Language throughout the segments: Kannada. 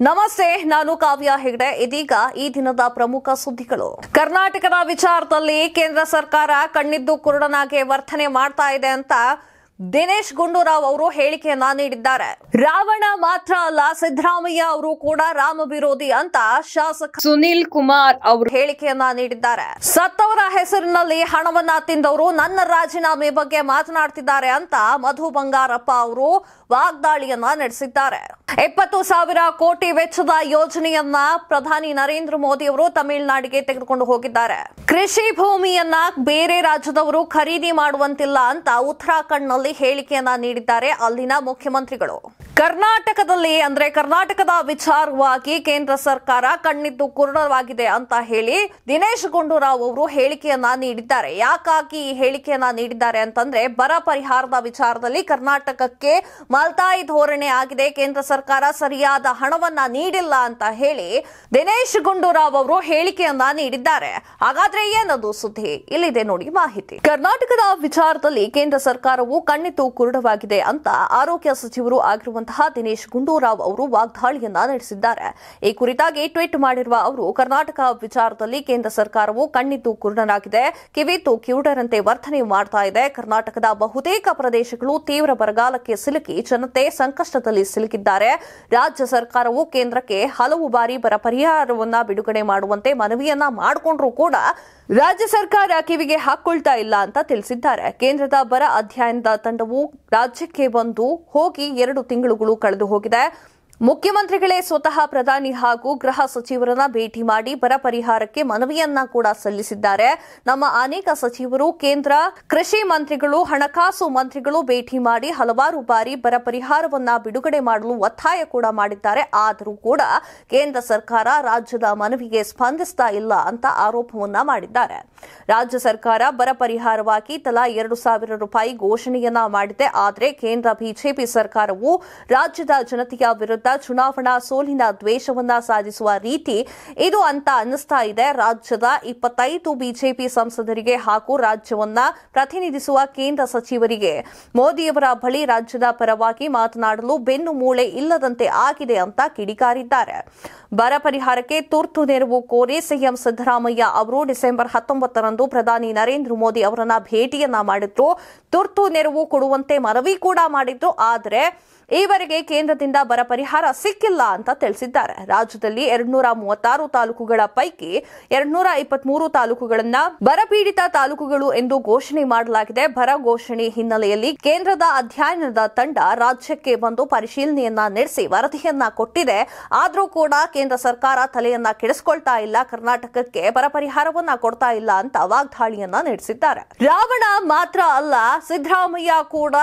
ನಮಸ್ತೆ, ನಾನು ಕಾವ್ಯ ಹೆಗಡೆ. ಇದೀಗ ಈ ದಿನದ ಪ್ರಮುಖ ಸುದ್ದಿಗಳು. ಕರ್ನಾಟಕದ ವಿಚಾರದಲ್ಲಿ ಕೇಂದ್ರ ಸರ್ಕಾರ ಕಣ್ಣಿದ್ದು ಕುರುಡನಾಗಿ ವರ್ತನೆ ಮಾಡ್ತಾ ಇದೆ ಅಂತ ದಿನೇಶ್ ಗುಂಡೂರಾವ್ ಅವರು ಹೇಳಿಕೆಯನ್ನ ನೀಡಿದ್ದಾರೆ. ರಾವಣ ಮಾತ್ರ ಅಲ್ಲ, ಸಿದ್ದರಾಮಯ್ಯ ಅವರು ಕೂಡ ರಾಮ ವಿರೋಧಿ ಅಂತ ಶಾಸಕ ಸುನೀಲ್ ಕುಮಾರ್ ಅವರು ಹೇಳಿಕೆಯನ್ನ ನೀಡಿದ್ದಾರೆ. ಸತ್ತವರ ಹೆಸರಿನಲ್ಲಿ ಹಣವನ್ನ ತಿಂದವರು ನನ್ನ ರಾಜೀನಾಮೆ ಬಗ್ಗೆ ಮಾತನಾಡ್ತಿದ್ದಾರೆ ಅಂತ ಮಧು ಬಂಗಾರಪ್ಪ ಅವರು ವಾಗ್ದಾಳಿಯನ್ನ ನಡೆಸಿದ್ದಾರೆ. 20,000 ಕೋಟಿ ವೆಚ್ಚದ ಯೋಜನೆಯನ್ನ ಪ್ರಧಾನಿ ನರೇಂದ್ರ ಮೋದಿ ಅವರು ತಮಿಳುನಾಡಿಗೆ ತೆಗೆದುಕೊಂಡು ಹೋಗಿದ್ದಾರೆ. ಕೃಷಿ ಭೂಮಿಯನ್ನ ಬೇರೆ ರಾಜ್ಯದವರು ಖರೀದಿ ಮಾಡುವಂತಿಲ್ಲ ಅಂತ ಉತ್ತರಾಖಂಡ್ನಲ್ಲಿ ಹೇಳಿಕೆಯನ್ನ ನೀಡಿದ್ದಾರೆ ಅಲ್ಲಿನ ಮುಖ್ಯಮಂತ್ರಿಗಳು. ಕರ್ನಾಟಕದ ವಿಚಾರವಾಗಿ ಕೇಂದ್ರ ಸರ್ಕಾರ ಕಣ್ಣಿದ್ದು ಕುರುಡವಾಗಿದೆ ಅಂತ ಹೇಳಿ ದಿನೇಶ್ ಗುಂಡೂರಾವ್ ಅವರು ಹೇಳಿಕೆಯನ್ನ ನೀಡಿದ್ದಾರೆ. ಯಾಕಾಗಿ ಈ ಹೇಳಿಕೆಯನ್ನ ನೀಡಿದ್ದಾರೆ ಅಂತಂದ್ರೆ, ಬರ ಪರಿಹಾರದ ವಿಚಾರದಲ್ಲಿ ಕರ್ನಾಟಕಕ್ಕೆ ಮಲ್ತಾಯಿ ಧೋರಣೆ ಆಗಿದೆ, ಕೇಂದ್ರ ಸರ್ಕಾರ ಸರಿಯಾದ ಹಣವನ್ನ ನೀಡಿಲ್ಲ ಅಂತ ಹೇಳಿ ದಿನೇಶ್ ಗುಂಡೂರಾವ್ ಅವರು ಹೇಳಿಕೆಯನ್ನ ನೀಡಿದ್ದಾರೆ. ಹಾಗಾದ್ರೆ ಏನದು ಸುದ್ದಿ? ಇಲ್ಲಿದೆ ನೋಡಿ ಮಾಹಿತಿ. ಕರ್ನಾಟಕದ ವಿಚಾರದಲ್ಲಿ ಕೇಂದ್ರ ಸರ್ಕಾರವು ಕಣ್ಣಿದ್ದು ಕುರುಡವಾಗಿದೆ ಅಂತ ಆರೋಗ್ಯ ಸಚಿವರು ಆಗಿರುವಂತಹ ದಿನೇಶ್ ಗುಂಡೂರಾವ್ ಅವರು ವಾಗ್ದಾಳಿಯನ್ನ ನಡೆಸಿದ್ದಾರೆ. ಈ ಕುರಿತಾಗಿ ಟ್ವೀಟ್ ಮಾಡಿರುವ ಅವರು, ಕರ್ನಾಟಕ ವಿಚಾರದಲ್ಲಿ ಕೇಂದ್ರ ಸರ್ಕಾರವು ಕಣ್ಣಿದ್ದು ಕುರುಡನಾಗಿದೆ, ಕಿವಿದ್ದು ಕಿವುಡರಂತೆ ವರ್ತನೆ ಮಾಡ್ತಾ ಇದೆ. ಕರ್ನಾಟಕದ ಬಹುತೇಕ ಪ್ರದೇಶಗಳು ತೀವ್ರ ಬರಗಾಲಕ್ಕೆ ಸಿಲುಕಿ ಜನತೆ ಸಂಕಷ್ಟದಲ್ಲಿ ಸಿಲುಕಿದ್ದಾರೆ. ರಾಜ್ಯ ಸರ್ಕಾರವು ಕೇಂದ್ರಕ್ಕೆ ಹಲವು ಬಾರಿ ಬರ ಪರಿಹಾರವನ್ನ ಬಿಡುಗಡೆ ಮಾಡುವಂತೆ ಮನವಿಯನ್ನ ಮಾಡಿಕೊಂಡ್ರೂ ಕೂಡ ರಾಜ್ಯ ಸರ್ಕಾರ ಕಿವಿಗೆ ಹಾಕೊಳ್ತಾ ಇಲ್ಲ ಅಂತ ತಿಳಿಸಿದ್ದಾರೆ. ಕೇಂದ್ರದ ಬರ ಅಧ್ಯಯನದ ತಂಡವು ರಾಜ್ಯಕ್ಕೆ ಬಂದು ಹೋಗಿ 2 ತಿಂಗಳುಗಳು ಕಳೆದು ಹೋಗಿದೆ. ಮುಖ್ಯಮಂತ್ರಿಗಳೇ ಸ್ವತಃ ಪ್ರಧಾನಿ ಹಾಗೂ ಗೃಹ ಸಚಿವರನ್ನ ಭೇಟಿ ಮಾಡಿ ಬರ ಪರಿಹಾರಕ್ಕೆ ಮನವಿಯನ್ನ ಕೂಡ ಸಲ್ಲಿಸಿದ್ದಾರೆ. ನಮ್ಮ ಅನೇಕ ಸಚಿವರು, ಕೇಂದ್ರ ಕೃಷಿ ಮಂತ್ರಿಗಳು, ಹಣಕಾಸು ಮಂತ್ರಿಗಳು ಭೇಟಿ ಮಾಡಿ ಹಲವಾರು ಬಾರಿ ಬರ ಪರಿಹಾರವನ್ನ ಬಿಡುಗಡೆ ಮಾಡಲು ಒತ್ತಾಯ ಕೂಡ ಮಾಡಿದ್ದಾರೆ. ಆದರೂ ಕೂಡ ಕೇಂದ್ರ ಸರ್ಕಾರ ರಾಜ್ಯದ ಮನವಿಗೆ ಸ್ಪಂದಿಸ್ತಾ ಇಲ್ಲ ಅಂತ ಆರೋಪವನ್ನ ಮಾಡಿದ್ದಾರೆ. ರಾಜ್ಯ ಸರ್ಕಾರ ಬರ ಪರಿಹಾರವಾಗಿ ತಲಾ 2,000 ರೂಪಾಯಿ ಘೋಷಣೆಯನ್ನ ಮಾಡಿದೆ. ಆದರೆ ಕೇಂದ್ರ ಬಿಜೆಪಿ ಸರ್ಕಾರವು ರಾಜ್ಯದ ಜನತೆಯ ವಿರುದ್ಧ ಚುನಾವಣಾ ಸೋಲಿನ ದ್ವೇಷವನ್ನ ಸಾಧಿಸುವ ರೀತಿ ಇದು ಅಂತ ಅನ್ನಿಸ್ತಾ ಇದೆ. ರಾಜ್ಯದ 25 ಬಿಜೆಪಿ ಸಂಸದರಿಗೆ ಹಾಗೂ ರಾಜ್ಯವನ್ನ ಪ್ರತಿನಿಧಿಸುವ ಕೇಂದ್ರ ಸಚಿವರಿಗೆ ಮೋದಿಯವರ ಬಳಿ ರಾಜ್ಯದ ಪರವಾಗಿ ಮಾತನಾಡಲು ಬೆನ್ನು ಮೂಳೆ ಇಲ್ಲದಂತೆ ಆಗಿದೆ ಅಂತ ಕಿಡಿಕಾರಿದ್ದಾರೆ. ಬರ ಪರಿಹಾರಕ್ಕೆ ತುರ್ತು ನೆರವು ಕೋರಿ ಸಿಎಂ ಸಿದ್ದರಾಮಯ್ಯ ಅವರು ಡಿಸೆಂಬರ್ 19ರಂದು ಪ್ರಧಾನಿ ನರೇಂದ್ರ ಮೋದಿ ಅವರನ್ನ ಭೇಟಿಯನ್ನ ಮಾಡಿದ್ರು. ತುರ್ತು ನೆರವು ಕೊಡುವಂತೆ ಮನವಿ ಕೂಡ ಮಾಡಿದ್ರು. ಆದರೆ ಈವರೆಗೆ ಕೇಂದ್ರದಿಂದ ಬರ ಪರಿಹಾರ ಸಿಕ್ಕಿಲ್ಲ ಅಂತ ತಿಳಿಸಿದ್ದಾರೆ. ರಾಜ್ಯದಲ್ಲಿ 236 ತಾಲೂಕುಗಳ ಪೈಕಿ 223 ತಾಲೂಕುಗಳನ್ನ ಬರಪೀಡಿತ ತಾಲೂಕುಗಳು ಎಂದು ಘೋಷಣೆ ಮಾಡಲಾಗಿದೆ. ಬರ ಘೋಷಣೆ ಹಿನ್ನೆಲೆಯಲ್ಲಿ ಕೇಂದ್ರದ ಅಧ್ಯಯನದ ತಂಡ ರಾಜ್ಯಕ್ಕೆ ಬಂದು ಪರಿಶೀಲನೆಯನ್ನ ನಡೆಸಿ ವರದಿಯನ್ನ ಕೊಟ್ಟಿದೆ. ಆದರೂ ಕೂಡ ಕೇಂದ್ರ ಸರ್ಕಾರ ತಲೆಯನ್ನ ಕೆಡಿಸಿಕೊಳ್ತಾ ಇಲ್ಲ, ಕರ್ನಾಟಕಕ್ಕೆ ಬರ ಪರಿಹಾರವನ್ನ ಕೊಡ್ತಾ ಇಲ್ಲ ಅಂತ ವಾಗ್ದಾಳಿಯನ್ನ ನಡೆಸಿದ್ದಾರೆ. ರಾವಣ ಮಾತ್ರ ಅಲ್ಲ, ಸಿದ್ದರಾಮಯ್ಯ ಕೂಡ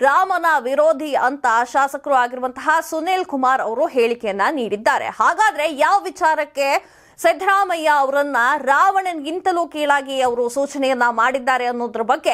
ರಾಮನ ವಿರೋಧಿ ಅಂತ ಶಾಸಕರು ಆಗಿರುವಂತಹ ಸುನೀಲ್ ಕುಮಾರ್ ಅವರು ಹೇಳಿಕೆಯನ್ನ ನೀಡಿದ್ದಾರೆ. ಹಾಗಾದ್ರೆ ಯಾವ ವಿಚಾರಕ್ಕೆ ಸಿದ್ದರಾಮಯ್ಯ ಅವರನ್ನ ರಾವಣನಿಗಿಂತಲೂ ಕೀಳಾಗಿ ಅವರು ಸೂಚನೆಯನ್ನ ಮಾಡಿದ್ದಾರೆ ಅನ್ನೋದ್ರ ಬಗ್ಗೆ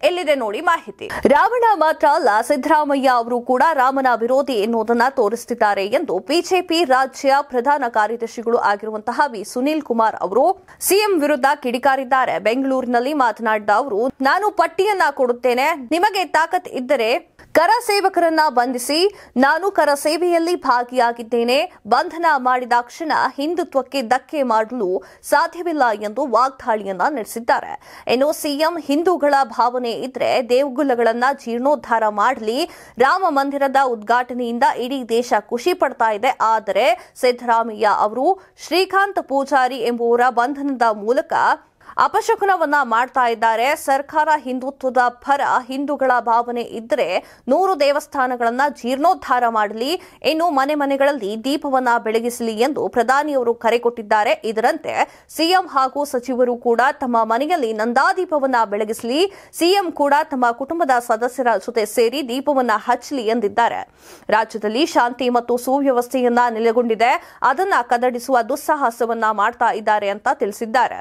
ಎಲ್ಲಿದೆ ನೋಡಿ ಮಾಹಿತಿ. ರಾವಣ ಮಾತ್ರ ಅಲ್ಲ, ಸಿದ್ದರಾಮಯ್ಯ ಅವರು ಕೂಡ ರಾಮನ ವಿರೋಧಿ ಎನ್ನುವುದನ್ನ ತೋರಿಸುತ್ತಿದ್ದಾರೆ ಎಂದು ಬಿಜೆಪಿ ರಾಜ್ಯ ಪ್ರಧಾನ ಕಾರ್ಯದರ್ಶಿಗಳು ಆಗಿರುವಂತಹ ವಿ ಸುನೀಲ್ ಕುಮಾರ್ ಅವರು ಸಿಎಂ ವಿರುದ್ಧ ಕಿಡಿಕಾರಿದ್ದಾರೆ. ಬೆಂಗಳೂರಿನಲ್ಲಿ ಮಾತನಾಡಿದ ಅವರು, ನಾನು ಪಟ್ಟಿಯನ್ನ ಕೊಡುತ್ತೇನೆ, ನಿಮಗೆ ತಾಕತ್ ಇದ್ದರೆ ಕರ ಸೇವಕರನ್ನ ಬಂಧಿಸಿ, ನಾನು ಕರ ಸೇವೆಯಲ್ಲಿ ಭಾಗಿಯಾಗಿದ್ದೇನೆ, ಬಂಧನ ಮಾಡಿದಾಕ್ಷಣ ಹಿಂದುತ್ವಕ್ಕೆ ಧಕ್ಕೆ ಮಾಡಲು ಸಾಧ್ಯವಿಲ್ಲ ಎಂದು ವಾಗ್ದಾಳಿಯನ್ನ ನಡೆಸಿದ್ದಾರೆ. ಇನ್ನು ಸಿಎಂ ಹಿಂದೂಗಳ ಭಾವನೆ ಇದ್ರೆ ದೇಗುಲಗಳನ್ನ ಜೀರ್ಣೋದ್ಧಾರ ಮಾಡಲಿ, ರಾಮ ಮಂದಿರದ ಉದ್ಘಾಟನೆಯಿಂದ ಇಡೀ ದೇಶ ಖುಷಿ ಪಡ್ತಾ ಇದೆ. ಆದರೆ ಸಿದ್ದರಾಮಯ್ಯ ಅವರು ಶ್ರೀಕಾಂತ್ ಪೂಜಾರಿ ಎಂಬುವರ ಬಂಧನದ ಮೂಲಕ ಅಪಶಕುನವನ್ನ ಮಾಡ್ತಾ ಇದ್ದಾರೆ. ಸರ್ಕಾರ ಹಿಂದುತ್ವದ ಪರ, ಹಿಂದೂಗಳ ಭಾವನೆ ಇದ್ದರೆ 100 ದೇವಸ್ಥಾನಗಳನ್ನ ಜೀರ್ಣೋದ್ಧಾರ ಮಾಡಲಿ, ಇನ್ನು ಮನೆಗಳಲ್ಲಿ ದೀಪವನ್ನ ಬೆಳಗಿಸಲಿ ಎಂದು ಪ್ರಧಾನಿಯವರು ಕರೆ ಕೊಟ್ಟಿದ್ದಾರೆ. ಇದರಂತೆ ಸಿಎಂ ಹಾಗೂ ಸಚಿವರು ಕೂಡ ತಮ್ಮ ಮನೆಯಲ್ಲಿ ನಂದಾದೀಪವನ್ನ ಬೆಳಗಿಸಲಿ, ಸಿಎಂ ಕೂಡ ತಮ್ಮ ಕುಟುಂಬದ ಸದಸ್ಯರ ಜೊತೆ ಸೇರಿ ದೀಪವನ್ನ ಹಚ್ಚಲಿ ಎಂದಿದ್ದಾರೆ. ರಾಜ್ಯದಲ್ಲಿ ಶಾಂತಿ ಮತ್ತು ಸುವ್ಯವಸ್ಥೆಯನ್ನ ನೆಲೆಗೊಂಡಿದೆ, ಅದನ್ನ ಕದಡಿಸುವ ದುಸ್ಸಾಹಸವನ್ನ ಮಾಡ್ತಾ ಇದ್ದಾರೆ ಅಂತ ತಿಳಿಸಿದ್ದಾರೆ.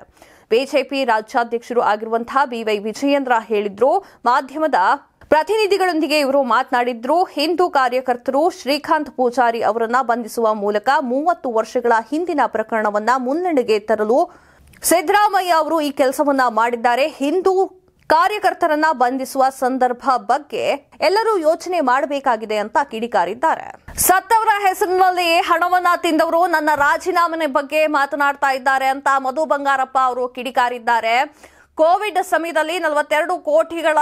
ಬಿಜೆಪಿ ರಾಜ್ಯಾಧ್ಯಕ್ಷರು ಆಗಿರುವಂತಹ ಬಿವೈ ವಿಜಯೇಂದ್ರ ಹೇಳಿದ್ರು. ಮಾಧ್ಯಮದ ಪ್ರತಿನಿಧಿಗಳೊಂದಿಗೆ ಇವರು ಮಾತನಾಡಿದ್ರು. ಹಿಂದೂ ಕಾರ್ಯಕರ್ತರು ಶ್ರೀಕಾಂತ್ ಪೂಜಾರಿ ಅವರನ್ನ ಬಂಧಿಸುವ ಮೂಲಕ 30 ವರ್ಷಗಳ ಹಿಂದಿನ ಪ್ರಕರಣವನ್ನ ಮುನ್ನಡೆಗೆ ತರಲು ಸಿದ್ದರಾಮಯ್ಯ ಅವರು ಈ ಕೆಲಸವನ್ನ ಮಾಡಿದ್ದಾರೆ. ಹಿಂದೂ ಕಾರ್ಯಕರ್ತರನ್ನ ಬಂಧಿಸುವ ಸಂದರ್ಭ ಬಗ್ಗೆ ಎಲ್ಲರೂ ಯೋಚನೆ ಮಾಡಬೇಕಾಗಿದೆ ಅಂತ ಕಿಡಿಕಾರಿದ್ದಾರೆ. ಸತ್ತವರ ಹೆಸರಿನಲ್ಲಿ ಹಣವನ್ನ ತಿಂದವರು ನನ್ನ ರಾಜೀನಾಮೆ ಬಗ್ಗೆ ಮಾತನಾಡ್ತಾ ಇದ್ದಾರೆ ಅಂತ ಮಧು ಬಂಗಾರಪ್ಪ ಅವರು ಕಿಡಿಕಾರಿದ್ದಾರೆ. ಕೋವಿಡ್ ಸಮಯದಲ್ಲಿ 42 ಕೋಟಿಗಳ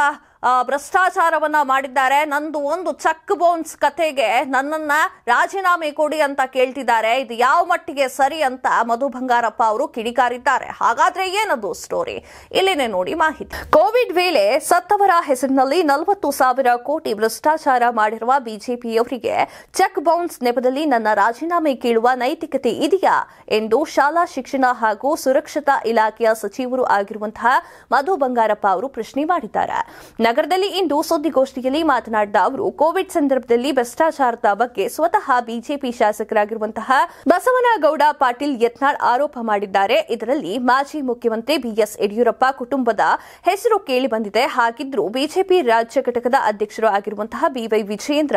ಭ್ರಷ್ಟಾಚಾರವನ್ನ ಮಾಡಿದ್ದಾರೆ. ನಂದು ಒಂದು ಚೆಕ್ ಬೌನ್ಸ್ ಕತೆಗೆ ನನ್ನನ್ನ ರಾಜೀನಾಮೆ ಕೊಡಿ ಅಂತ ಕೇಳ್ತಿದ್ದಾರೆ. ಇದು ಯಾವ ಮಟ್ಟಿಗೆ ಸರಿ ಅಂತ ಮಧು ಬಂಗಾರಪ್ಪ ಅವರು ಕಿಡಿಕಾರಿದ್ದಾರೆ. ಹಾಗಾದ್ರೆ ಏನದು ಸ್ಟೋರಿ, ಇಲ್ಲಿನೇ ನೋಡಿ ಮಾಹಿತಿ. ಕೋವಿಡ್ ವೇಳೆ ಸತ್ತವರ ಹೆಸರಿನಲ್ಲಿ 40,000 ಕೋಟಿ ಭ್ರಷ್ಟಾಚಾರ ಮಾಡಿರುವ ಬಿಜೆಪಿಯವರಿಗೆ ಚೆಕ್ ಬೌನ್ಸ್ ನೆಪದಲ್ಲಿ ನನ್ನ ರಾಜೀನಾಮೆ ಕೇಳುವ ನೈತಿಕತೆ ಇದೆಯಾ ಎಂದು ಶಾಲಾ ಶಿಕ್ಷಣ ಹಾಗೂ ಸುರಕ್ಷತಾ ಇಲಾಖೆಯ ಸಚಿವರು ಆಗಿರುವಂತಹ ಮಧು ಬಂಗಾರಪ್ಪ ಅವರು ಪ್ರಶ್ನೆ ಮಾಡಿದ್ದಾರೆ. ನಗರದಲ್ಲಿ ಇಂದು ಸುದ್ದಿಗೋಷ್ಠಿಯಲ್ಲಿ ಮಾತನಾಡಿದ ಅವರು, ಕೋವಿಡ್ ಸಂದರ್ಭದಲ್ಲಿ ಭ್ರಷ್ಟಾಚಾರದ ಬಗ್ಗೆ ಸ್ವತಃ ಬಿಜೆಪಿ ಶಾಸಕರಾಗಿರುವಂತಹ ಬಸವನಗೌಡ ಪಾಟೀಲ್ ಯತ್ನಾಳ್ ಆರೋಪ ಮಾಡಿದ್ದಾರೆ. ಇದರಲ್ಲಿ ಮಾಜಿ ಮುಖ್ಯಮಂತ್ರಿ ಬಿಎಸ್ ಯಡಿಯೂರಪ್ಪ ಕುಟುಂಬದ ಹೆಸರು ಕೇಳಿಬಂದಿದೆ. ಹಾಗಿದ್ರೂ ಬಿಜೆಪಿ ರಾಜ್ಯ ಘಟಕದ ಅಧ್ಯಕ್ಷರು ಆಗಿರುವಂತಹ ಬಿವೈ ವಿಜಯೇಂದ್ರ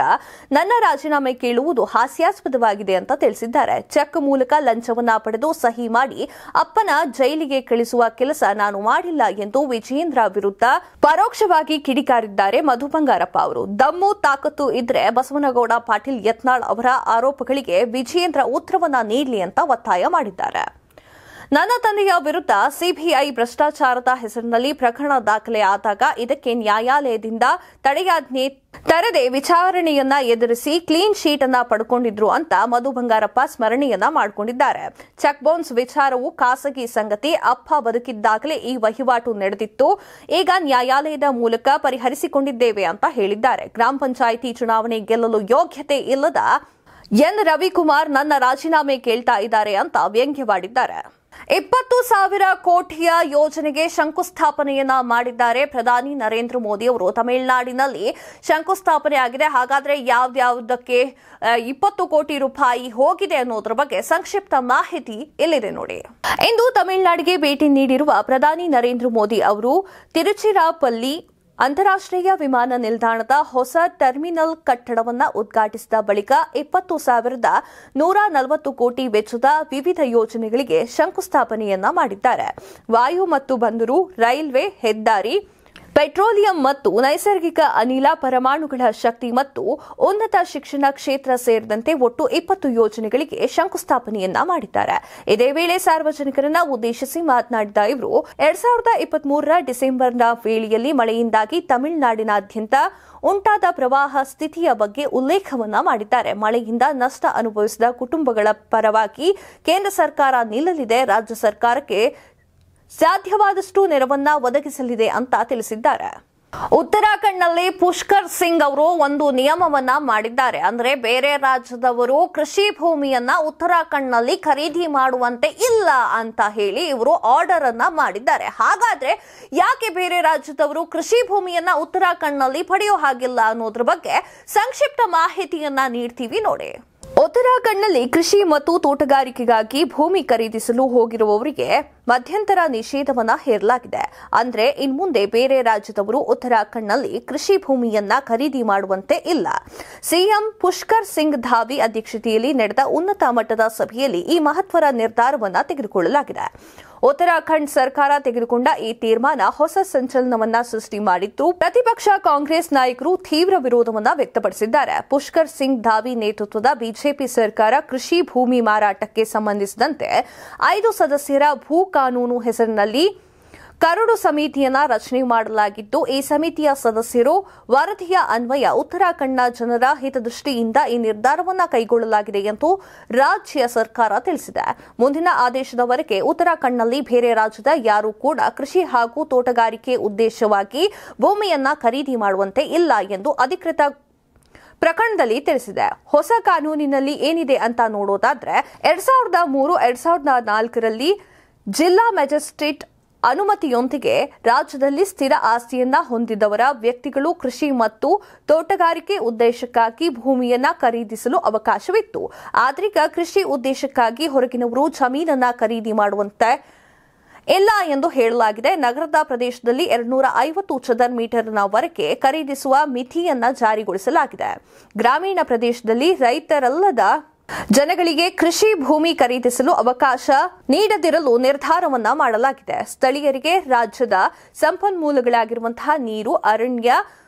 ನನ್ನ ರಾಜೀನಾಮೆ ಕೇಳುವುದು ಹಾಸ್ಯಾಸ್ಪದವಾಗಿದೆ ಅಂತ ತಿಳಿಸಿದ್ದಾರೆ. ಚೆಕ್ ಮೂಲಕ ಲಂಚವನ್ನ ಪಡೆದು ಸಹಿ ಮಾಡಿ ಅಪ್ಪನ ಜೈಲಿಗೆ ಕಳಿಸುವ ಕೆಲಸ ನಾನು ಮಾಡಿಲ್ಲ ಎಂದು ವಿಜಯೇಂದ್ರ ವಿರುದ್ಧ ಪರೋಕ್ಷವಾಗಿ ಕಿಡಿಕಾರಿದ್ದಾರೆ ಮಧು ಬಂಗಾರಪ್ಪ ಅವರು. ದಮ್ಮು ತಾಕತ್ತು ಇದ್ರೆ ಬಸವನಗೌಡ ಪಾಟೀಲ್ ಯತ್ನಾಳ್ ಅವರ ಆರೋಪಗಳಿಗೆ ವಿಜಯೇಂದ್ರ ಉತ್ತರವನ್ನ ನೀಡಲಿ ಅಂತ ಒತ್ತಾಯ ಮಾಡಿದ್ದಾರೆ. ನನ್ನ ತಂದೆಯ ವಿರುದ್ಧ ಸಿಬಿಐ ಭ್ರಷ್ಟಾಚಾರದ ಹೆಸರಿನಲ್ಲಿ ಪ್ರಕರಣ ದಾಖಲೆ ಆದಾಗ ಇದಕ್ಕೆ ನ್ಯಾಯಾಲಯದಿಂದ ತಡೆಯಾಜ್ಞೆ ತರದೆ ವಿಚಾರಣೆಯನ್ನ ಎದುರಿಸಿ ಕ್ಲೀನ್ ಶೀಟ್ ಅನ್ನ ಪಡ್ಕೊಂಡಿದ್ರು ಅಂತ ಮಧು ಬಂಗಾರಪ್ಪ ಸ್ಮರಣೆಯನ್ನ ಮಾಡಿಕೊಂಡಿದ್ದಾರೆ. ಚೆಕ್ ಬೌನ್ಸ್ ವಿಚಾರವು ಖಾಸಗಿ ಸಂಗತಿ. ಅಪ್ಪ ಬದುಕಿದ್ದಾಗಲೇ ಈ ವಹಿವಾಟು ನಡೆದಿತ್ತು. ಈಗ ನ್ಯಾಯಾಲಯದ ಮೂಲಕ ಪರಿಹರಿಸಿಕೊಂಡಿದ್ದೇವೆ ಅಂತ ಹೇಳಿದ್ದಾರೆ. ಗ್ರಾಮ ಪಂಚಾಯಿತಿ ಚುನಾವಣೆ ಗೆಲ್ಲಲು ಯೋಗ್ಯತೆ ಇಲ್ಲದ ಎನ್ ರವಿಕುಮಾರ್ ನನ್ನ ರಾಜೀನಾಮೆ ಕೇಳ್ತಾ ಇದ್ದಾರೆ ಅಂತ ವ್ಯಂಗ್ಯವಾಡಿದ್ದಾರೆ. 20,000 ಕೋಟಿಯ ಯೋಜನೆಗೆ ಶಂಕುಸ್ಥಾಪನೆಯನ್ನ ಮಾಡಿದ್ದಾರೆ ಪ್ರಧಾನಿ ನರೇಂದ್ರ ಮೋದಿ ಅವರು. ತಮಿಳುನಾಡಿನಲ್ಲಿ ಶಂಕುಸ್ಥಾಪನೆ ಆಗಿದೆ. ಹಾಗಾದ್ರೆ ಯಾವ್ದಾವುದಕ್ಕೆ 20 ಕೋಟಿ ರೂಪಾಯಿ ಹೋಗಿದೆ ಅನ್ನೋದ್ರ ಬಗ್ಗೆ ಸಂಕ್ಷಿಪ್ತ ಮಾಹಿತಿ ಇಲ್ಲಿದೆ ನೋಡಿ. ಇಂದು ತಮಿಳುನಾಡಿಗೆ ಭೇಟಿ ನೀಡಿರುವ ಪ್ರಧಾನಿ ನರೇಂದ್ರ ಮೋದಿ ಅವರು ತಿರುಚಿರಾಪಲ್ಲಿ ಅಂತಾರಾಷ್ಟ್ರೀಯ ವಿಮಾನ ನಿಲ್ದಾಣದ ಹೊಸ ಟರ್ಮಿನಲ್ ಕಟ್ಟಡವನ್ನು ಉದ್ಘಾಟಿಸಿದ ಬಳಿಕ 20,140 ಕೋಟಿ ವೆಚ್ಚದ ವಿವಿಧ ಯೋಜನೆಗಳಿಗೆ ಶಂಕುಸ್ಥಾಪನೆಯನ್ನ ಮಾಡಿದ್ದಾರೆ. ವಾಯು ಮತ್ತು ಬಂದರು, ರೈಲ್ವೆ, ಹೆದ್ದಾರಿ, ಪೆಟ್ರೋಲಿಯಂ ಮತ್ತು ನೈಸರ್ಗಿಕ ಅನಿಲ, ಪರಮಾಣುಗಳ ಶಕ್ತಿ ಮತ್ತು ಉನ್ನತ ಶಿಕ್ಷಣ ಕ್ಷೇತ್ರ ಸೇರಿದಂತೆ ಒಟ್ಟು 20 ಯೋಜನೆಗಳಿಗೆ ಶಂಕುಸ್ಥಾಪನೆಯನ್ನ ಮಾಡಿದ್ದಾರೆ. ಇದೇ ವೇಳೆ ಸಾರ್ವಜನಿಕರನ್ನ ಉದ್ದೇಶಿಸಿ ಮಾತನಾಡಿದ ಇವರು 2023 ಡಿಸೆಂಬರ್ನ ವೇಳೆಯಲ್ಲಿ ಮಳೆಯಿಂದಾಗಿ ತಮಿಳುನಾಡಿನಾದ್ಯಂತ ಉಂಟಾದ ಪ್ರವಾಹ ಸ್ಥಿತಿಯ ಬಗ್ಗೆ ಉಲ್ಲೇಖವನ್ನ ಮಾಡಿದ್ದಾರೆ. ಮಳೆಯಿಂದ ನಷ್ಟ ಅನುಭವಿಸಿದ ಕುಟುಂಬಗಳ ಪರವಾಗಿ ಕೇಂದ್ರ ಸರ್ಕಾರ ನಿಲ್ಲಲಿದೆ. ರಾಜ್ಯ ಸರ್ಕಾರಕ್ಕೆ ಸಾಧ್ಯವಾದಷ್ಟು ನೆರವನ್ನ ಒದಗಿಸಲಿದೆ ಅಂತ ತಿಳಿಸಿದ್ದಾರೆ. ಉತ್ತರಾಖಂಡ್ನಲ್ಲಿ ಪುಷ್ಕರ್ ಸಿಂಗ್ ಅವರು ಒಂದು ನಿಯಮವನ್ನ ಮಾಡಿದ್ದಾರೆ. ಅಂದ್ರೆ ಬೇರೆ ರಾಜ್ಯದವರು ಕೃಷಿ ಭೂಮಿಯನ್ನ ಉತ್ತರಾಖಂಡ್ನಲ್ಲಿ ಖರೀದಿ ಮಾಡುವಂತೆ ಇಲ್ಲ ಅಂತ ಹೇಳಿ ಇವರು ಆರ್ಡರ್ ಅನ್ನ ಮಾಡಿದ್ದಾರೆ. ಹಾಗಾದ್ರೆ ಯಾಕೆ ಬೇರೆ ರಾಜ್ಯದವರು ಕೃಷಿ ಭೂಮಿಯನ್ನ ಉತ್ತರಾಖಂಡ್ನಲ್ಲಿ ಪಡೆಯೋ ಹಾಗಿಲ್ಲ ಅನ್ನೋದ್ರ ಬಗ್ಗೆ ಸಂಕ್ಷಿಪ್ತ ಮಾಹಿತಿಯನ್ನ ನೀಡ್ತೀವಿ ನೋಡಿ. ಉತ್ತರಾಖಂಡ್ನಲ್ಲಿ ಕೃಷಿ ಮತ್ತು ತೋಟಗಾರಿಕೆಗಾಗಿ ಭೂಮಿ ಖರೀದಿಸಲು ಹೋಗಿರುವವರಿಗೆ ಮಧ್ಯಂತರ ನಿಷೇಧವನ್ನ ಹೇರಲಾಗಿದೆ. ಅಂದ್ರೆ ಇನ್ಮುಂದೆ ಬೇರೆ ರಾಜ್ಯದವರು ಉತ್ತರಾಖಂಡ್ನಲ್ಲಿ ಕೃಷಿ ಭೂಮಿಯನ್ನ ಖರೀದಿ ಮಾಡುವಂತೆ ಇಲ್ಲ. ಸಿಎಂ ಪುಷ್ಕರ್ ಸಿಂಗ್ ಧಾವಿ ಅಧ್ಯಕ್ಷತೆಯಲ್ಲಿ ನಡೆದ ಉನ್ನತ ಮಟ್ಟದ ಸಭೆಯಲ್ಲಿ ಈ ಮಹತ್ವದ ನಿರ್ಧಾರವನ್ನ ತೆಗೆದುಕೊಳ್ಳಲಾಗಿದೆ. ಉತ್ತರಾಖಂಡ್ ಸರ್ಕಾರ ತೆಗೆದುಕೊಂಡ ಈ ತೀರ್ಮಾನ ಹೊಸ ಸಂಚಲನವನ್ನ ಸೃಷ್ಟಿ ಮಾಡಿದ್ದು, ಪ್ರತಿಪಕ್ಷ ಕಾಂಗ್ರೆಸ್ ನಾಯಕರು ತೀವ್ರ ವಿರೋಧವನ್ನ ವ್ಯಕ್ತಪಡಿಸಿದ್ದಾರೆ. ಪುಷ್ಕರ್ ಸಿಂಗ್ ಧಾವಿ ನೇತೃತ್ವದ ಬಿಜೆಪಿ ಸರ್ಕಾರ ಕೃಷಿ ಭೂಮಿ ಮಾರಾಟಕ್ಕೆ ಸಂಬಂಧಿಸಿದಂತೆ 5 ಸದಸ್ಯರ ಭೂ ಕಾನೂನು ಹೆಸರಿನಲ್ಲಿ ಕರಡು ಸಮಿತಿಯನ್ನ ರಚನೆ ಮಾಡಲಾಗಿದ್ದು, ಈ ಸಮಿತಿಯ ಸದಸ್ಯರು ವರದಿಯ ಅನ್ವಯ ಉತ್ತರಾಖಂಡ್ನ ಜನರ ಹಿತದೃಷ್ಟಿಯಿಂದ ಈ ನಿರ್ಧಾರವನ್ನು ಕೈಗೊಳ್ಳಲಾಗಿದೆ ಎಂದು ರಾಜ್ಯ ಸರ್ಕಾರ ತಿಳಿಸಿದೆ. ಮುಂದಿನ ಆದೇಶದವರೆಗೆ ಉತ್ತರಾಖಂಡ್ನಲ್ಲಿ ಬೇರೆ ರಾಜ್ಯದ ಯಾರೂ ಕೂಡ ಕೃಷಿ ಹಾಗೂ ತೋಟಗಾರಿಕೆ ಉದ್ದೇಶವಾಗಿ ಭೂಮಿಯನ್ನ ಖರೀದಿ ಮಾಡುವಂತೆ ಇಲ್ಲ ಎಂದು ಅಧಿಕೃತ ಪ್ರಕರಣದಲ್ಲಿ ತಿಳಿಸಿದೆ. ಹೊಸ ಕಾನೂನಿನಲ್ಲಿ ಏನಿದೆ ಅಂತ ನೋಡೋದಾದ್ರೆ 2003-2004ರಲ್ಲಿ ಜಿಲ್ಲಾ ಮ್ಯಾಜಿಸ್ಟ್ರೇಟ್ ಅನುಮತಿಯೊಂದಿಗೆ ರಾಜ್ಯದಲ್ಲಿ ಸ್ಥಿರ ಆಸ್ತಿಯನ್ನ ಹೊಂದಿದವರ ವ್ಯಕ್ತಿಗಳು ಕೃಷಿ ಮತ್ತು ತೋಟಗಾರಿಕೆ ಉದ್ದೇಶಕ್ಕಾಗಿ ಭೂಮಿಯನ್ನ ಖರೀದಿಸಲು ಅವಕಾಶವಿತ್ತು. ಆದ್ರೀಗ ಕೃಷಿ ಉದ್ದೇಶಕ್ಕಾಗಿ ಹೊರಗಿನವರು ಜಮೀನನ್ನ ಖರೀದಿ ಮಾಡುವಂತೆ ಇಲ್ಲ ಎಂದು ಹೇಳಲಾಗಿದೆ. ನಗರದ ಪ್ರದೇಶದಲ್ಲಿ 250 ಚದರ್ ಮೀಟರ್ನವರೆಗೆ ಖರೀದಿಸುವ ಮಿತಿಯನ್ನ ಜಾರಿಗೊಳಿಸಲಾಗಿದೆ. ಗ್ರಾಮೀಣ ಪ್ರದೇಶದಲ್ಲಿ ರೈತರಲ್ಲದ ಜನಗಳಿಗೆ ಕೃಷಿ ಭೂಮಿ ಖರೀದಿಸಲು ಅವಕಾಶ ನೀಡದಿರಲು ನಿರ್ಧಾರವನ್ನ ಮಾಡಲಾಗಿದೆ. ಸ್ಥಳೀಯರಿಗೆ ರಾಜ್ಯದ ಸಂಪನ್ಮೂಲಗಳಾಗಿರುವಂತಹ ನೀರು, ಅರಣ್ಯ,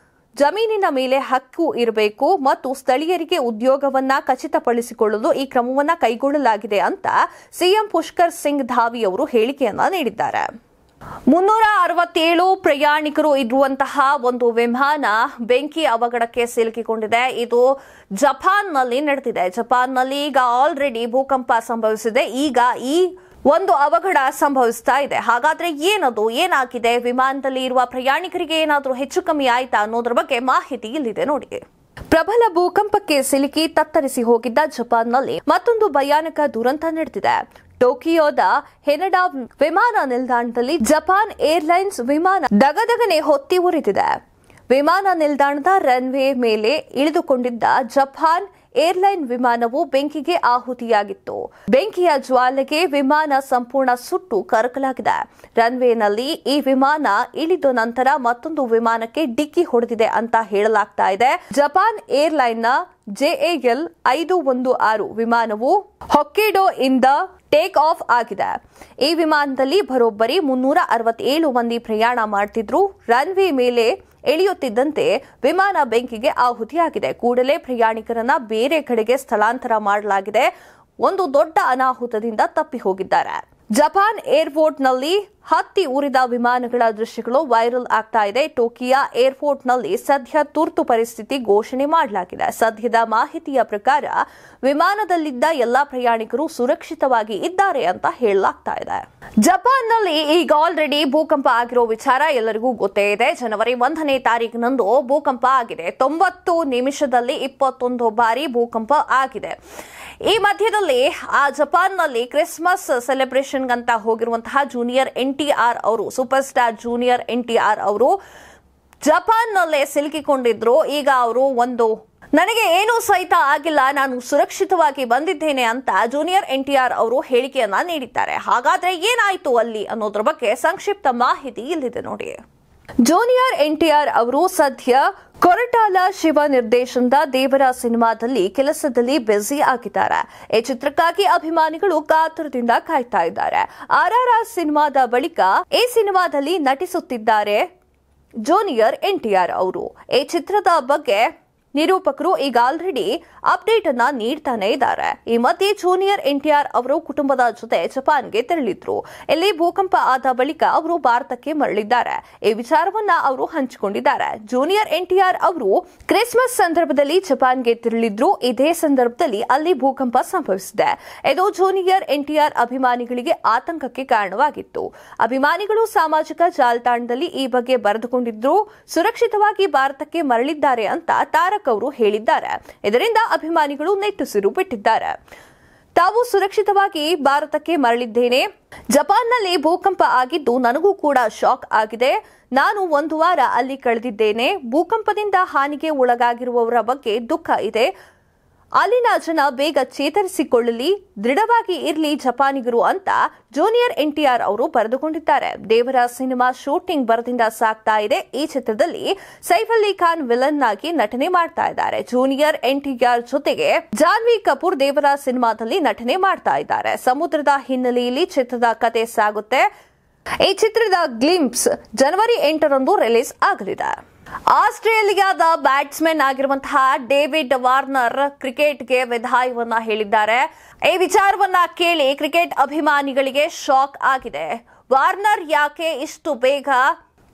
ಜಮೀನಿನ ಮೇಲೆ ಹಕ್ಕು ಇರಬೇಕು ಮತ್ತು ಸ್ಥಳೀಯರಿಗೆ ಉದ್ಯೋಗವನ್ನ ಖಚಿತಪಡಿಸಿಕೊಳ್ಳಲು ಈ ಕ್ರಮವನ್ನ ಕೈಗೊಳ್ಳಲಾಗಿದೆ ಅಂತ ಸಿಎಂ ಪುಷ್ಕರ್ ಸಿಂಗ್ ಧಾವಿ ಅವರು ಹೇಳಿಕೆಯನ್ನ ನೀಡಿದ್ದಾರೆ. 367 ಪ್ರಯಾಣಿಕರು ಇರುವಂತಹ ಒಂದು ವಿಮಾನ ಬೆಂಕಿ ಅವಘಡಕ್ಕೆ ಸಿಲುಕಿಕೊಂಡಿದೆ. ಇದು ಜಪಾನ್ನಲ್ಲಿ ನಡೆದಿದೆ. ಜಪಾನ್ನಲ್ಲಿ ಈಗ ಆಲ್ರೆಡಿ ಭೂಕಂಪ ಸಂಭವಿಸಿದೆ. ಈಗ ಈ ಒಂದು ಅವಘಡ ಸಂಭವಿಸ್ತಾ ಇದೆ. ಹಾಗಾದ್ರೆ ಏನಾಗಿದೆ, ವಿಮಾನದಲ್ಲಿ ಇರುವ ಪ್ರಯಾಣಿಕರಿಗೆ ಏನಾದರೂ ಹೆಚ್ಚು ಕಮ್ಮಿ ಆಯ್ತಾ ಅನ್ನೋದ್ರ ಬಗ್ಗೆ ಮಾಹಿತಿ ಇಲ್ಲಿದೆ ನೋಡಿ. ಪ್ರಬಲ ಭೂಕಂಪಕ್ಕೆ ಸಿಲುಕಿ ತತ್ತರಿಸಿ ಹೋಗಿದ್ದ ಜಪಾನ್ನಲ್ಲಿ ಮತ್ತೊಂದು ಭಯಾನಕ ದುರಂತ ನಡೆದಿದೆ. ಟೋಕಿಯೋದ ಹೆನಡಾ ವಿಮಾನ ನಿಲ್ದಾಣದಲ್ಲಿ ಜಪಾನ್ ಏರ್ಲೈನ್ಸ್ ವಿಮಾನ ದಗದಗನೆ ಹೊತ್ತಿ ಉರಿದಿದೆ. ವಿಮಾನ ನಿಲ್ದಾಣದ ರನ್ವೇ ಮೇಲೆ ಇಳಿದುಕೊಂಡಿದ್ದ ಜಪಾನ್ ಏರ್ಲೈನ್ ವಿಮಾನವು ಬೆಂಕಿಗೆ ಆಹುತಿಯಾಗಿತ್ತು. ಬೆಂಕಿಯ ಜ್ವಾಲೆಗೆ ವಿಮಾನ ಸಂಪೂರ್ಣ ಸುಟ್ಟು ಕರಕಲಾಗಿದೆ. ರನ್ವೇನಲ್ಲಿ ಈ ವಿಮಾನ ಇಳಿದ ನಂತರ ಮತ್ತೊಂದು ವಿಮಾನಕ್ಕೆ ಡಿಕ್ಕಿ ಹೊಡೆದಿದೆ ಅಂತ ಹೇಳಲಾಗ್ತಾ ಇದೆ. ಜಪಾನ್ ಏರ್ಲೈನ್ನ JAL 516 ವಿಮಾನವು ಹೊಕ್ಕಿಡೋ ಇಂದ ಟೇಕ್ ಆಫ್ ಆಗಿದೆ. ಈ ವಿಮಾನದಲ್ಲಿ ಬರೋಬ್ಬರಿ 367 ಮಂದಿ ಪ್ರಯಾಣ ಮಾಡ್ತಿದ್ರು. ರನ್ವೇ ಮೇಲೆ ಇಳಿಯುತ್ತಿದ್ದಂತೆ ವಿಮಾನ ಬೆಂಕಿಗೆ ಆಹುತಿಯಾಗಿದೆ. ಕೂಡಲೇ ಪ್ರಯಾಣಿಕರನ್ನ ಬೇರೆ ಕಡೆಗೆ ಸ್ಥಳಾಂತರ ಮಾಡಲಾಗಿದೆ. ಒಂದು ದೊಡ್ಡ ಅನಾಹುತದಿಂದ ತಪ್ಪಿ ಹೋಗಿದ್ದಾರೆ. ಜಪಾನ್ ಏರ್ಪೋರ್ಟ್ನಲ್ಲಿ ಹತ್ತಿ ಉರಿದ ವಿಮಾನಗಳ ದೃಶ್ಯಗಳು ವೈರಲ್ ಆಗ್ತಾ ಇದೆ. ಟೋಕಿಯೋ ಏರ್ಪೋರ್ಟ್ನಲ್ಲಿ ಸದ್ಯ ತುರ್ತು ಪರಿಸ್ಥಿತಿ ಘೋಷಣೆ ಮಾಡಲಾಗಿದೆ. ಸದ್ಯದ ಮಾಹಿತಿಯ ಪ್ರಕಾರ ವಿಮಾನದಲ್ಲಿದ್ದ ಎಲ್ಲಾ ಪ್ರಯಾಣಿಕರು ಸುರಕ್ಷಿತವಾಗಿ ಇದ್ದಾರೆ ಅಂತ ಹೇಳಲಾಗ್ತಾ ಇದೆ. ಜಪಾನ್ನಲ್ಲಿ ಈಗ ಆಲ್ರೆಡಿ ಭೂಕಂಪ ಆಗಿರೋ ವಿಚಾರ ಎಲ್ಲರಿಗೂ ಗೊತ್ತೇ ಇದೆ. ಜನವರಿ 1ನೇ ತಾರೀಕಿನಂದು ಭೂಕಂಪ ಆಗಿದೆ. 90 ನಿಮಿಷದಲ್ಲಿ 21 ಬಾರಿ ಭೂಕಂಪ ಆಗಿದೆ. ಈ ಮಧ್ಯದಲ್ಲಿ ಆ ಜಪಾನ್ನಲ್ಲಿ ಕ್ರಿಸ್ಮಸ್ ಸೆಲೆಬ್ರೇಷನ್ ಅಂತ ಹೋಗಿರುವಂತಹ ಜೂನಿಯರ್ NTR ಅವರು, ಸೂಪರ್ ಸ್ಟಾರ್ ಜೂನಿಯರ್ NTR ಅವರು ಜಪಾನ್ನಲ್ಲೇ ಸಿಲುಕಿಕೊಂಡಿದ್ರು. ಈಗ ಅವರು ನನಗೆ ಏನೂ ಸಹಿತ ಆಗಿಲ್ಲ, ನಾನು ಸುರಕ್ಷಿತವಾಗಿ ಬಂದಿದ್ದೇನೆ ಅಂತ ಜೂನಿಯರ್ NTR ಅವರು ಹೇಳಿಕೆಯನ್ನ ನೀಡಿದ್ದಾರೆ. ಹಾಗಾದ್ರೆ ಏನಾಯ್ತು ಅಲ್ಲಿ ಅನ್ನೋದ್ರ ಬಗ್ಗೆ ಸಂಕ್ಷಿಪ್ತ ಮಾಹಿತಿ ಇಲ್ಲಿದೆ ನೋಡಿ. ಜೂನಿಯರ್ NTR ಅವರು ಸದ್ಯ ಕೊರಟಾಲ ಶಿವ ನಿರ್ದೇಶನದ ದೇವರ ಸಿನಿಮಾದಲ್ಲಿ ಕೆಲಸದಲ್ಲಿ ಬ್ಯುಸಿ ಆಗಿದ್ದಾರೆ. ಈ ಚಿತ್ರಕ್ಕಾಗಿ ಅಭಿಮಾನಿಗಳು ಕಾತುರದಿಂದ ಕಾಯ್ತಾ ಇದ್ದಾರೆ. RRR ಸಿನಿಮಾದ ಬಳಿಕ ಈ ಸಿನಿಮಾದಲ್ಲಿ ನಟಿಸುತ್ತಿದ್ದಾರೆ ಜೂನಿಯರ್ NTR ಅವರು. ಈ ಚಿತ್ರದ ಬಗ್ಗೆ ನಿರೂಪಕರು ಈಗ ಆಲ್ರೆಡಿ ಅಪ್ಡೇಟ್ ಅನ್ನ ನೀಡ್ತಾನೆ ಇದ್ದಾರೆ. ಈ ಮಧ್ಯೆ ಜೂನಿಯರ್ NTR ಅವರು ಕುಟುಂಬದ ಜೊತೆ ಜಪಾನ್ಗೆ ತೆರಳಿದ್ರು. ಇಲ್ಲಿ ಭೂಕಂಪ ಆದ ಬಳಿಕ ಅವರು ಭಾರತಕ್ಕೆ ಮರಳಿದ್ದಾರೆ. ಈ ವಿಚಾರವನ್ನ ಅವರು ಹಂಚಿಕೊಂಡಿದ್ದಾರೆ. ಜೂನಿಯರ್ NTR ಅವರು ಕ್ರಿಸ್ಮಸ್ ಸಂದರ್ಭದಲ್ಲಿ ಜಪಾನ್ಗೆ ತೆರಳಿದ್ರು. ಇದೇ ಸಂದರ್ಭದಲ್ಲಿ ಅಲ್ಲಿ ಭೂಕಂಪ ಸಂಭವಿಸಿದೆ. ಇದು ಜೂನಿಯರ್ NTR ಅಭಿಮಾನಿಗಳಿಗೆ ಆತಂಕಕ್ಕೆ ಕಾರಣವಾಗಿತ್ತು. ಅಭಿಮಾನಿಗಳು ಸಾಮಾಜಿಕ ಜಾಲತಾಣದಲ್ಲಿ ಈ ಬಗ್ಗೆ ಬರೆದುಕೊಂಡಿದ್ರು. ಸುರಕ್ಷಿತವಾಗಿ ಭಾರತಕ್ಕೆ ಮರಳಿದ್ದಾರೆ ಅಂತ ತಾರಕ್ ಅವರು ಹೇಳಿದ್ದಾರೆ. ಇದರಿಂದ ಅಭಿಮಾನಿಗಳು ನೆಟ್ಟುಸಿರು ಬಿಟ್ಟಿದ್ದಾರೆ. ತಾವು ಸುರಕ್ಷಿತವಾಗಿ ಭಾರತಕ್ಕೆ ಮರಳಿದ್ದೇನೆ. ಜಪಾನ್ನಲ್ಲಿ ಭೂಕಂಪ ಆಗಿದ್ದು ನನಗೂ ಕೂಡ ಶಾಕ್ ಆಗಿದೆ. ನಾನು 1 ವಾರ ಅಲ್ಲಿ ಕಳೆದಿದ್ದೇನೆ. ಭೂಕಂಪದಿಂದ ಹಾನಿಗೆ ಒಳಗಾಗಿರುವವರ ಬಗ್ಗೆ ದುಃಖ ಇದೆ. ಅಲ್ಲಿನ ಜನ ಬೇಗ ಚೇತರಿಸಿಕೊಳ್ಳಲಿ, ದೃಢವಾಗಿ ಇರಲಿ ಜಪಾನಿಗರು ಅಂತ ಜೂನಿಯರ್ NTR ಅವರು ಬರೆದುಕೊಂಡಿದ್ದಾರೆ. ದೇವರ ಸಿನಿಮಾ ಶೂಟಿಂಗ್ ಭರದಿಂದ ಸಾಗ್ತಾ ಇದೆ. ಈ ಚಿತ್ರದಲ್ಲಿ ಸೈಫ್ ಅಲಿ ಖಾನ್ ವಿಲನ್ ಆಗಿ ನಟನೆ ಮಾಡ್ತಾ ಇದ್ದಾರೆ. ಜೂನಿಯರ್ NTR ಜೊತೆಗೆ ಜಾನ್ವಿ ಕಪೂರ್ ದೇವರ ಸಿನಿಮಾದಲ್ಲಿ ನಟನೆ ಮಾಡ್ತಾ ಇದ್ದಾರೆ. ಸಮುದ್ರದ ಹಿನ್ನೆಲೆಯಲ್ಲಿ ಚಿತ್ರದ ಕತೆ ಸಾಗುತ್ತೆ. ಈ ಚಿತ್ರದ ಗ್ಲಿಂಪ್ಸ್ ಜನವರಿ 8ರಂದು ರಿಲೀಸ್ ಆಗಲಿದೆ. ಆಸ್ಟ್ರೇಲಿಯಾದ ಬ್ಯಾಟ್ಸ್ಮನ್ ಆಗಿರುವಂತಹ ಡೇವಿಡ್ ವಾರ್ನರ್ ಕ್ರಿಕೆಟ್ಗೆ ವಿದಾಯವನ್ನ ಹೇಳಿದ್ದಾರೆ. ಈ ವಿಚಾರವನ್ನ ಕೇಳಿ ಕ್ರಿಕೆಟ್ ಅಭಿಮಾನಿಗಳಿಗೆ ಶಾಕ್ ಆಗಿದೆ. ವಾರ್ನರ್ ಯಾಕೆ ಇಷ್ಟು ಬೇಗ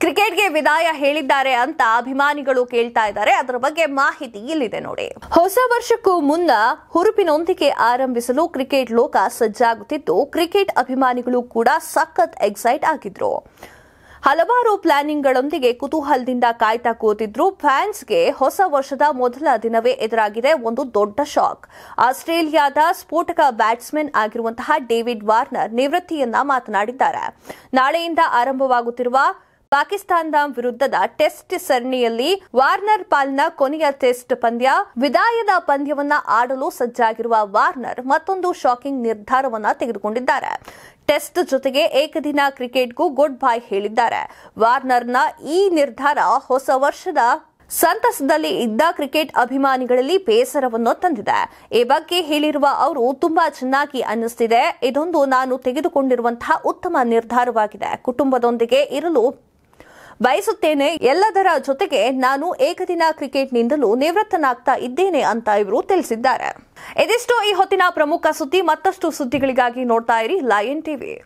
ಕ್ರಿಕೆಟ್ಗೆ ವಿದಾಯ ಹೇಳಿದ್ದಾರೆ ಅಂತ ಅಭಿಮಾನಿಗಳು ಕೇಳ್ತಾ ಇದ್ದಾರೆ. ಅದರ ಬಗ್ಗೆ ಮಾಹಿತಿ ಇಲ್ಲಿದೆ ನೋಡಿ. ಹೊಸ ವರ್ಷಕ್ಕೂ ಮುನ್ನ ಹುರುಪಿನೊಂದಿಗೆ ಆರಂಭಿಸಲು ಕ್ರಿಕೆಟ್ ಲೋಕ ಸಜ್ಜಾಗುತ್ತಿದ್ದು, ಕ್ರಿಕೆಟ್ ಅಭಿಮಾನಿಗಳು ಕೂಡ ಸಖತ್ ಎಕ್ಸೈಟ್ ಆಗಿದ್ರು. ಹಲವಾರು ಪ್ಲಾನಿಂಗ್ಗಳೊಂದಿಗೆ ಕುತೂಹಲದಿಂದ ಕಾಯ್ತಾ ಕೂತಿದ್ರು. ಫ್ಯಾನ್ಸ್ಗೆ ಹೊಸ ವರ್ಷದ ಮೊದಲ ದಿನವೇ ಎದುರಾಗಿದೆ ಒಂದು ದೊಡ್ಡ ಶಾಕ್. ಆಸ್ಟ್ರೇಲಿಯಾದ ಸ್ಫೋಟಕ ಬ್ಯಾಟ್ಸ್ಮನ್ ಆಗಿರುವಂತಹ ಡೇವಿಡ್ ವಾರ್ನರ್ ನಿವೃತ್ತಿಯನ್ನ ಮಾತನಾಡಿದ್ದಾರೆ. ನಾಳೆಯಿಂದ ಆರಂಭವಾಗುತ್ತಿರುವ ಪಾಕಿಸ್ತಾನದ ವಿರುದ್ಧದ ಟೆಸ್ಟ್ ಸರಣಿಯಲ್ಲಿ ವಾರ್ನರ್ ಪಾಲ್ನ ಕೊನೆಯ ಟೆಸ್ಟ್ ಪಂದ್ಯ ವಿದಾಯದ ಪಂದ್ಯವನ್ನ ಆಡಲು ಸಜ್ಜಾಗಿರುವ ವಾರ್ನರ್ ಮತ್ತೊಂದು ಶಾಕಿಂಗ್ ನಿರ್ಧಾರವನ್ನ ತೆಗೆದುಕೊಂಡಿದ್ದಾರೆ. ಟೆಸ್ಟ್ ಜೊತೆಗೆ ಏಕದಿನ ಕ್ರಿಕೆಟ್ಗೂ ಗುಡ್ ಬೈ ಹೇಳಿದ್ದಾರೆ. ವಾರ್ನರ್ನ ಈ ನಿರ್ಧಾರ ಹೊಸ ವರ್ಷದ ಸಂತಸದಲ್ಲಿ ಇದ್ದ ಕ್ರಿಕೆಟ್ ಅಭಿಮಾನಿಗಳಲ್ಲಿ ಬೇಸರವನ್ನು ತಂದಿದೆ. ಈ ಬಗ್ಗೆ ಹೇಳಿರುವ ಅವರು, ತುಂಬಾ ಚೆನ್ನಾಗಿ ಅನ್ನಿಸ್ತಿದೆ. ಇದೊಂದು ನಾನು ತೆಗೆದುಕೊಂಡಿರುವಂತಹ ಉತ್ತಮ ನಿರ್ಧಾರವಾಗಿದೆ. ಕುಟುಂಬದೊಂದಿಗೆ ಇರಲು ಬಯಸುತ್ತೇನೆ. ಎಲ್ಲದರ ಜೊತೆಗೆ ನಾನು ಏಕದಿನ ಕ್ರಿಕೆಟ್ನಿಂದಲೂ ನಿವೃತ್ತನಾಗ್ತಾ ಇದ್ದೇನೆ ಅಂತ ಇವರು ತಿಳಿಸಿದ್ದಾರೆ. ಇದಿಷ್ಟು ಈ ಹೊತ್ತಿನ ಪ್ರಮುಖ ಸುದ್ದಿ. ಮತ್ತಷ್ಟು ಸುದ್ದಿಗಳಿಗಾಗಿ ನೋಡ್ತಾ ಇರಿ ಲಯನ್ ಟಿವಿ.